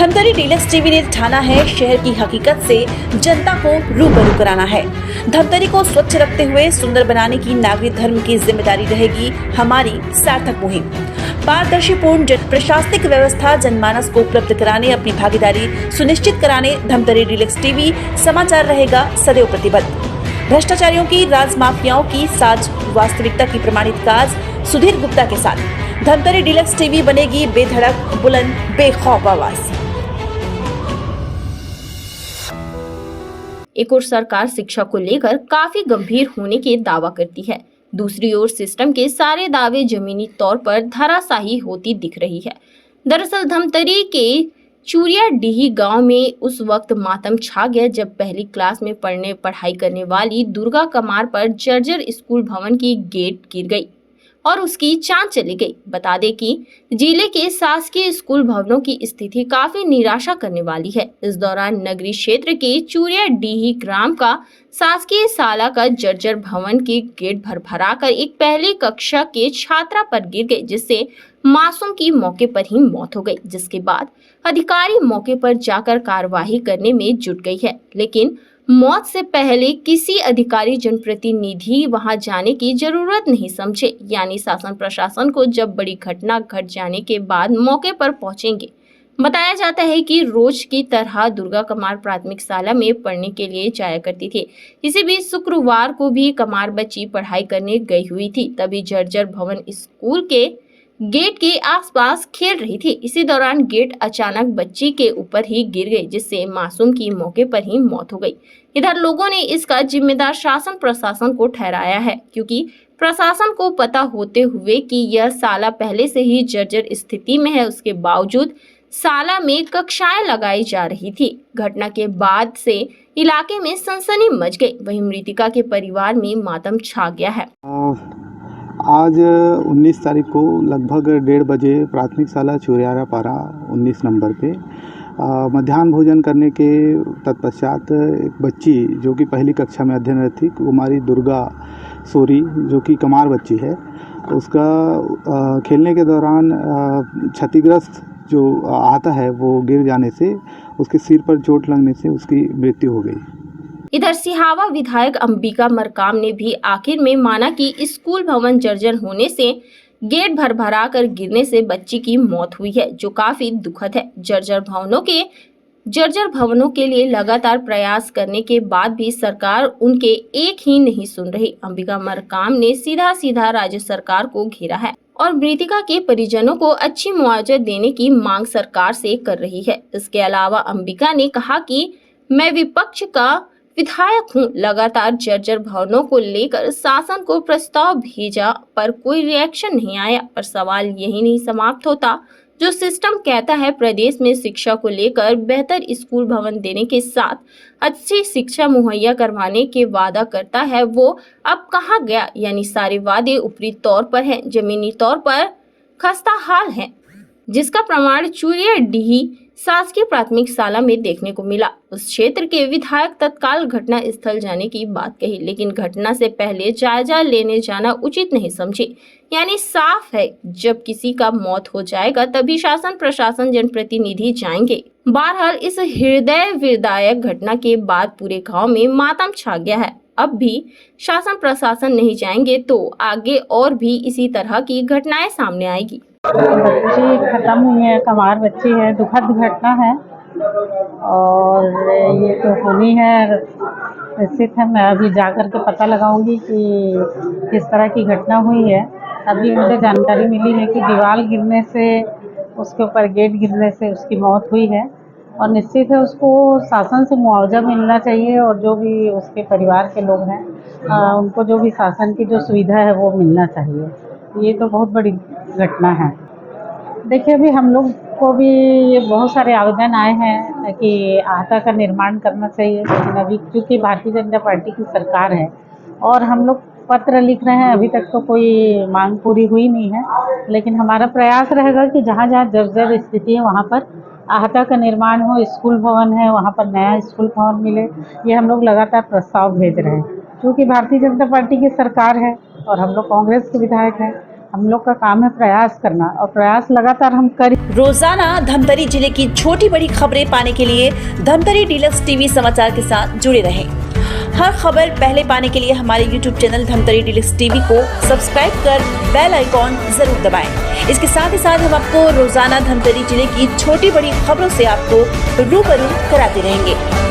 Dhamtari deluxe TV ने ठाना है शहर की हकीकत से जनता को रूबरू कराना है। धमतरी को स्वच्छ रखते हुए सुंदर बनाने की नागरिक धर्म की जिम्मेदारी रहेगी हमारी सार्थक मुहिम। पारदर्शीपूर्ण प्रशासनिक व्यवस्था जनमानस को उपलब्ध कराने अपनी भागीदारी सुनिश्चित कराने धमतरी डीलक्स टीवी समाचार रहेगा सदैव प्रतिबद्ध। भ्रष्टाचारियों की राज माफियाओं की साज वास्तविकता की प्रमाणित काज सुधीर गुप्ता के साथ धमतरी डीलक्स टीवी बनेगी बेधड़क बुलंद बेखौफ आवाज। एक ओर सरकार शिक्षा को लेकर काफी गंभीर होने के दावा करती है, दूसरी ओर सिस्टम के सारे दावे जमीनी तौर पर धराशायी होती दिख रही है। दरअसल धमतरी के चूरियाडीही गांव में उस वक्त मातम छा गया जब पहली क्लास में पढ़ाई करने वाली दुर्गा कमार पर जर्जर स्कूल भवन की गेट गिर गई और उसकी जान चली गई। बता दें कि जिले के शासकीय स्कूल भवनों की स्थिति काफी निराशा करने वाली है। इस दौरान नगरीय क्षेत्र के चूरियाडीही ग्राम का शासकीय शाला का जर्जर भवन की गेट भरभराकर एक पहली कक्षा के छात्रा पर गिर गई, जिससे मासूम की मौके पर ही मौत हो गई। जिसके बाद अधिकारी मौके पर जाकर कार्यवाही करने में जुट गई है, लेकिन मौत से पहले किसी अधिकारी जनप्रतिनिधि वहां जाने की जरूरत नहीं समझे, यानी शासन प्रशासन को जब बड़ी घटना घट जाने के बाद मौके पर पहुंचेंगे। बताया जाता है कि रोज की तरह दुर्गा कमार प्राथमिक शाला में पढ़ने के लिए जाया करती थी। इसी बीच शुक्रवार को भी कमार बच्ची पढ़ाई करने गई हुई थी, तभी जर्जर भवन स्कूल के गेट के आसपास खेल रही थी। इसी दौरान गेट अचानक बच्ची के ऊपर ही गिर गई, जिससे मासूम की मौके पर ही मौत हो गई। इधर लोगों ने इसका जिम्मेदार शासन प्रशासन को ठहराया है, क्योंकि प्रशासन को पता होते हुए कि यह शाला पहले से ही जर्जर स्थिति में है, उसके बावजूद शाला में कक्षाएं लगाई जा रही थी। घटना के बाद से इलाके में सनसनी मच गई। वहीं मृतका के परिवार में मातम छा गया है। आज 19 तारीख को लगभग 1:30 बजे प्राथमिक शाला चूरियापारा 19 नंबर पे मध्याह्न भोजन करने के तत्पश्चात एक बच्ची जो कि पहली कक्षा में अध्ययनरत थी, कुमारी दुर्गा सोरी, जो कि कमार बच्ची है, उसका खेलने के दौरान क्षतिग्रस्त जो आता है वो गिर जाने से उसके सिर पर चोट लगने से उसकी मृत्यु हो गई। इधर सिहावा विधायक अंबिका मरकाम ने भी आखिर में माना कि स्कूल भवन जर्जर होने से गेट भरभरा कर गिरने से बच्ची की मौत हुई है, जो काफी दुखद है। जर्जर भवनों के लिए लगातार प्रयास करने के बाद भी सरकार उनके एक ही नहीं सुन रही। अंबिका मरकाम ने सीधा राज्य सरकार को घेरा है और मृतका के परिजनों को अच्छी मुआवजा देने की मांग सरकार से कर रही है। इसके अलावा अंबिका ने कहा कि मैं विपक्ष का विधायक हूं, लगातार जर्जर भवनों को लेकर शासन को प्रस्ताव भेजा पर कोई रिएक्शन नहीं आया। पर सवाल यही नहीं समाप्त होता। जो सिस्टम कहता है प्रदेश में शिक्षा को लेकर बेहतर स्कूल भवन देने के साथ अच्छी शिक्षा मुहैया करवाने के वादा करता है, वो अब कहाँ गया? यानी सारे वादे ऊपरी तौर पर हैं, जमीनी तौर पर खस्ता हाल है, जिसका प्रमाण चूरियाडीही शासकीय प्राथमिक शाला में देखने को मिला। उस क्षेत्र के विधायक तत्काल घटना स्थल जाने की बात कही, लेकिन घटना से पहले जायजा लेने जाना उचित नहीं समझे। यानी साफ है, जब किसी का मौत हो जाएगा तभी शासन प्रशासन जनप्रतिनिधि जाएंगे। बहरहाल इस हृदय विदायक घटना के बाद पूरे गांव में मातम छा गया है। अब भी शासन प्रशासन नहीं जाएंगे तो आगे और भी इसी तरह की घटनाएं सामने आएगी। बच्ची खत्म हुई है, कमार बच्ची है, दुखद घटना है और ये तो होनी है। निश्चित है, मैं अभी जाकर के पता लगाऊंगी कि किस तरह की घटना हुई है। अभी मुझे जानकारी मिली है कि दीवार गिरने से, उसके ऊपर गेट गिरने से उसकी मौत हुई है और निश्चित है उसको शासन से मुआवजा मिलना चाहिए और जो भी उसके परिवार के लोग हैं उनको जो भी शासन की जो सुविधा है वो मिलना चाहिए। ये तो बहुत बड़ी घटना है। देखिए, अभी हम लोग को भी ये बहुत सारे आवेदन आए हैं कि आहता का निर्माण करना चाहिए, लेकिन अभी क्योंकि भारतीय जनता पार्टी की सरकार है और हम लोग पत्र लिख रहे हैं, अभी तक तो कोई मांग पूरी हुई नहीं है। लेकिन हमारा प्रयास रहेगा कि जहाँ जहाँ जर्जर स्थिति है वहाँ पर आहता का निर्माण हो, स्कूल भवन है वहाँ पर नया स्कूल भवन मिले। ये हम लोग लगातार प्रस्ताव भेज रहे हैं, क्योंकि भारतीय जनता पार्टी की सरकार है और हम लोग कांग्रेस के विधायक हैं। हम लोग का काम है प्रयास करना, और प्रयास लगातार हम कर। रोजाना धमतरी जिले की छोटी बड़ी खबरें पाने के लिए धमतरी डीलक्स टीवी समाचार के साथ जुड़े रहें। हर खबर पहले पाने के लिए हमारे YouTube channel Dhamtari deluxe TV को सब्सक्राइब कर बेल आइकॉन जरूर दबाएं। इसके साथ ही साथ हम आपको रोजाना धमतरी जिले की छोटी बड़ी खबरों से आपको रूबरू कराते रहेंगे।